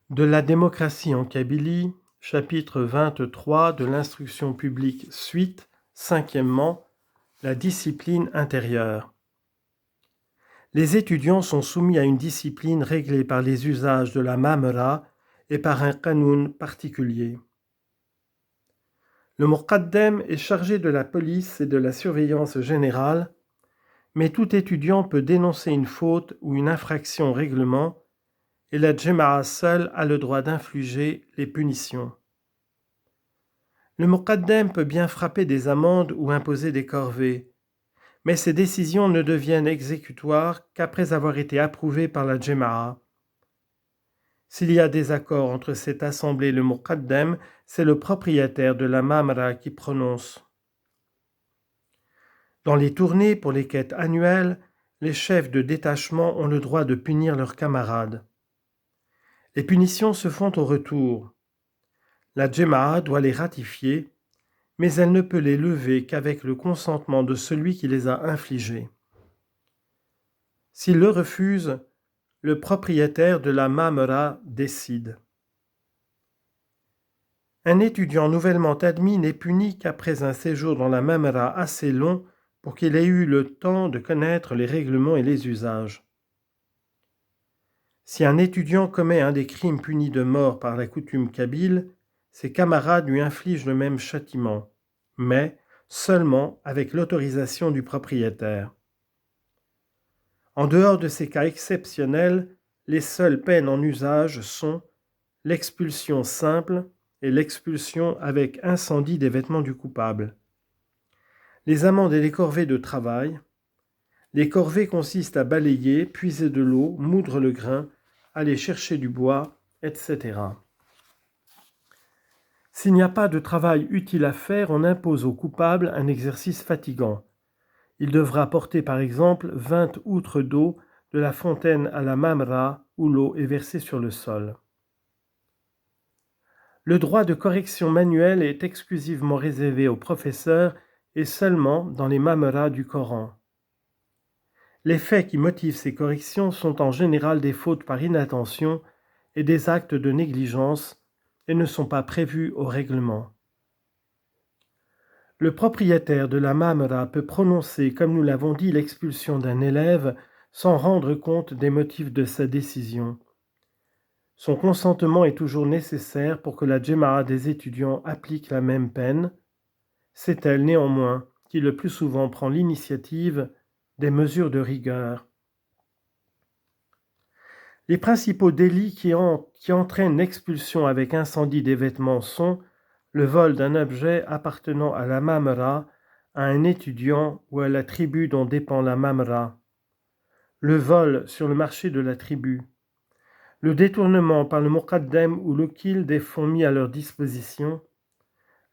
De la démocratie en Kabylie, chapitre 23 de l'instruction publique suite, cinquièmement, la discipline intérieure. Les étudiants sont soumis à une discipline réglée par les usages de la mamra et par un qanoun particulier. Le muqaddam est chargé de la police et de la surveillance générale, mais tout étudiant peut dénoncer une faute ou une infraction au règlement et la Jema'a seule a le droit d'infliger les punitions. Le muqaddam peut bien frapper des amendes ou imposer des corvées, mais ces décisions ne deviennent exécutoires qu'après avoir été approuvées par la Jema'a. S'il y a désaccord entre cette assemblée et le muqaddam, c'est le propriétaire de la mamra qui prononce. Dans les tournées pour les quêtes annuelles, les chefs de détachement ont le droit de punir leurs camarades. Les punitions se font au retour. La Jema'a doit les ratifier, mais elle ne peut les lever qu'avec le consentement de celui qui les a infligées. S'il le refuse, le propriétaire de la mamra décide. Un étudiant nouvellement admis n'est puni qu'après un séjour dans la mamra assez long pour qu'il ait eu le temps de connaître les règlements et les usages. Si un étudiant commet un des crimes punis de mort par la coutume kabyle, ses camarades lui infligent le même châtiment, mais seulement avec l'autorisation du propriétaire. En dehors de ces cas exceptionnels, les seules peines en usage sont l'expulsion simple et l'expulsion avec incendie des vêtements du coupable. Les amendes et les corvées de travail. Les corvées consistent à balayer, puiser de l'eau, moudre le grain, aller chercher du bois, etc. S'il n'y a pas de travail utile à faire, on impose au coupable un exercice fatigant. Il devra porter par exemple 20 outres d'eau de la fontaine à la mamra où l'eau est versée sur le sol. Le droit de correction manuelle est exclusivement réservé aux professeurs et seulement dans les mamras du Coran. Les faits qui motivent ces corrections sont en général des fautes par inattention et des actes de négligence et ne sont pas prévus au règlement. Le propriétaire de la mamra peut prononcer, comme nous l'avons dit, l'expulsion d'un élève sans rendre compte des motifs de sa décision. Son consentement est toujours nécessaire pour que la Jema'a des étudiants applique la même peine. C'est elle néanmoins qui le plus souvent prend l'initiative des mesures de rigueur. Les principaux délits qui entraînent l'expulsion avec incendie des vêtements sont le vol d'un objet appartenant à la mamra, à un étudiant ou à la tribu dont dépend la mamra, le vol sur le marché de la tribu, le détournement par le muqaddam ou l'okil des fonds mis à leur disposition,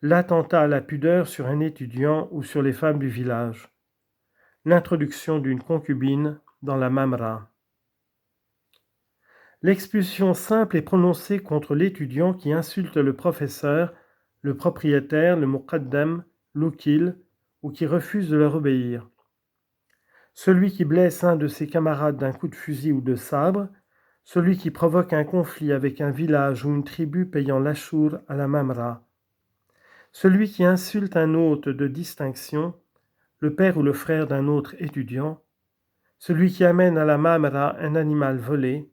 l'attentat à la pudeur sur un étudiant ou sur les femmes du village, l'introduction d'une concubine dans la mamra. L'expulsion simple est prononcée contre l'étudiant qui insulte le professeur, le propriétaire, le muqaddam, l'okil, ou qui refuse de leur obéir. Celui qui blesse un de ses camarades d'un coup de fusil ou de sabre, celui qui provoque un conflit avec un village ou une tribu payant l'ashur à la mamra, celui qui insulte un hôte de distinction, le père ou le frère d'un autre étudiant, celui qui amène à la mamra un animal volé,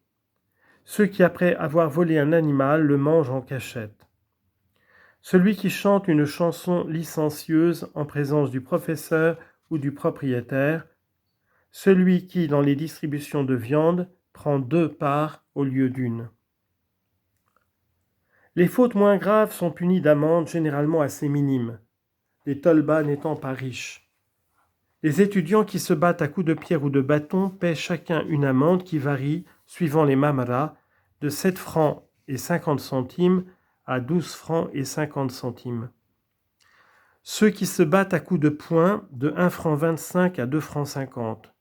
ceux qui, après avoir volé un animal, le mangent en cachette. Celui qui chante une chanson licencieuse en présence du professeur ou du propriétaire. Celui qui, dans les distributions de viande, prend 2 parts au lieu d'1. Les fautes moins graves sont punies d'amendes généralement assez minimes, les tolbas n'étant pas riches. Les étudiants qui se battent à coups de pierre ou de bâton paient chacun une amende qui varie, suivant les mamras, de 7 francs et 50 centimes à 12 francs et 50 centimes. Ceux qui se battent à coups de poing, de 1 franc 25 à 2 francs 50.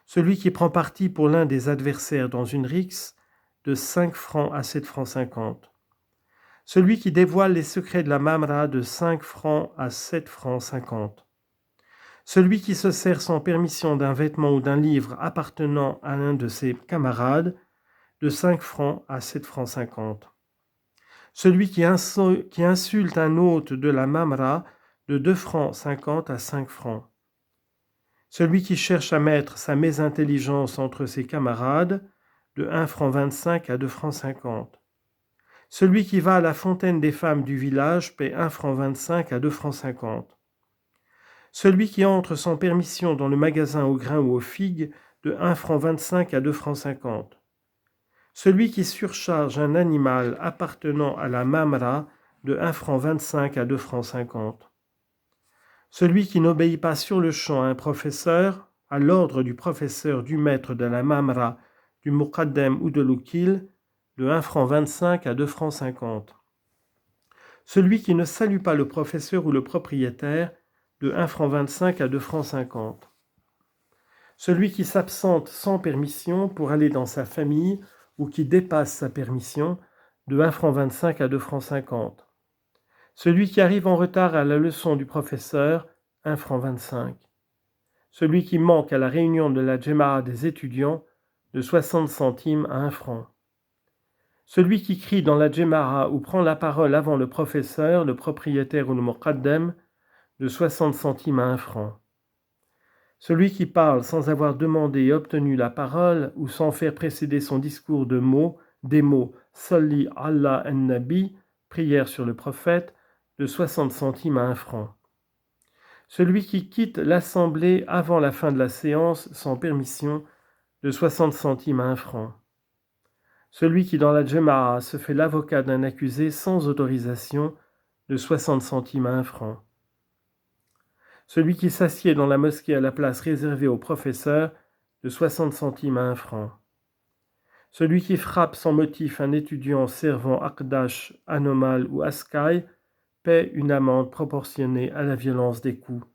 Celui qui prend parti pour l'un des adversaires dans une rixe, de 5 francs à 7 francs 50. Celui qui dévoile les secrets de la mamra, de 5 francs à 7 francs 50. Celui qui se sert sans permission d'un vêtement ou d'un livre appartenant à l'un de ses camarades, de 5 francs à 7 francs 50. Celui qui insulte un hôte de la Mamra, de 2 francs 50 à 5 francs. Celui qui cherche à mettre sa mésintelligence entre ses camarades, de 1 franc 25 à 2 francs 50. Celui qui va à la fontaine des femmes du village paie 1 franc 25 à 2 francs 50. Celui qui entre sans permission dans le magasin aux grains ou aux figues, de 1 franc 25 à 2 francs 50. Celui qui surcharge un animal appartenant à la Mamra, de 1 franc 25 à 2 francs 50. Celui qui n'obéit pas sur le champ à un professeur, à l'ordre du professeur, du maître de la Mamra, du Muqaddam ou de l'Ukil, de 1 franc 25 à 2 francs 50. Celui qui ne salue pas le professeur ou le propriétaire, de 1 franc 25 à 2 francs 50. Celui qui s'absente sans permission pour aller dans sa famille ou qui dépasse sa permission, de 1 franc 25 à 2 francs 50. Celui qui arrive en retard à la leçon du professeur, 1 franc 25. Celui qui manque à la réunion de la Jema'a des étudiants, de 60 centimes à 1 franc. Celui qui crie dans la Jema'a ou prend la parole avant le professeur, le propriétaire ou le Muqaddam, de 60 centimes à 1 franc. Celui qui parle sans avoir demandé et obtenu la parole ou sans faire précéder son discours des mots Salli Allah an-Nabi, prière sur le prophète, de 60 centimes à 1 franc. Celui qui quitte l'assemblée avant la fin de la séance sans permission, de 60 centimes à 1 franc. Celui qui dans la Jema'a se fait l'avocat d'un accusé sans autorisation, de 60 centimes à 1 franc. Celui qui s'assied dans la mosquée à la place réservée aux professeurs, de 60 centimes à 1 franc. Celui qui frappe sans motif un étudiant servant Aqdash, Anomal ou Askai, paie une amende proportionnée à la violence des coups.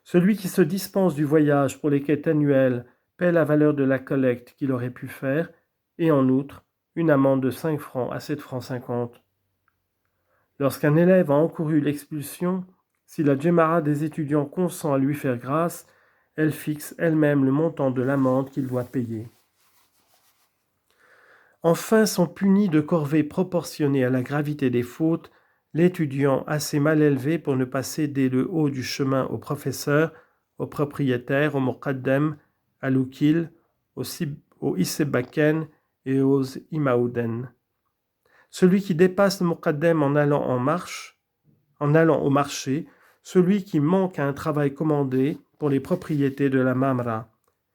Celui qui se dispense du voyage pour les quêtes annuelles paie la valeur de la collecte qu'il aurait pu faire, et en outre, une amende de 5 francs à 7 francs 50. Lorsqu'un élève a encouru l'expulsion, si la Jema'a des étudiants consent à lui faire grâce, elle fixe elle-même le montant de l'amende qu'il doit payer. Enfin sont punis de corvées proportionnées à la gravité des fautes l'étudiant assez mal élevé pour ne pas céder le haut du chemin au professeur, au propriétaire, au Muqaddam, à l'Ukil, au Isebaken et aux Imaouden. Celui qui dépasse le Muqaddam en allant au marché, celui qui manque à un travail commandé pour les propriétés de la Mamra,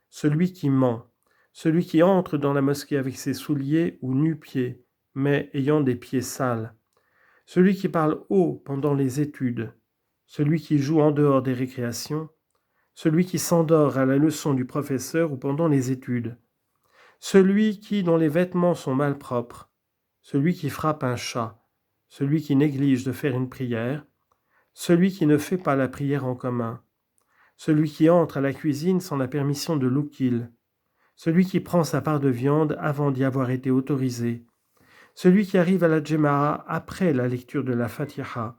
celui qui ment, celui qui entre dans la mosquée avec ses souliers ou nu-pieds, mais ayant des pieds sales, celui qui parle haut pendant les études, celui qui joue en dehors des récréations, celui qui s'endort à la leçon du professeur ou pendant les études, celui dont les vêtements sont malpropres, celui qui frappe un chat, celui qui néglige de faire une prière, celui qui ne fait pas la prière en commun, celui qui entre à la cuisine sans la permission de l'Ukil, celui qui prend sa part de viande avant d'y avoir été autorisé, celui qui arrive à la Jema'a après la lecture de la Fatiha,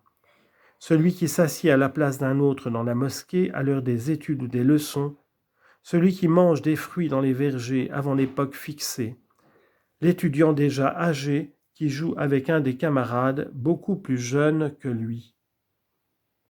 celui qui s'assied à la place d'un autre dans la mosquée à l'heure des études ou des leçons, celui qui mange des fruits dans les vergers avant l'époque fixée, l'étudiant déjà âgé qui joue avec un des camarades beaucoup plus jeune que lui.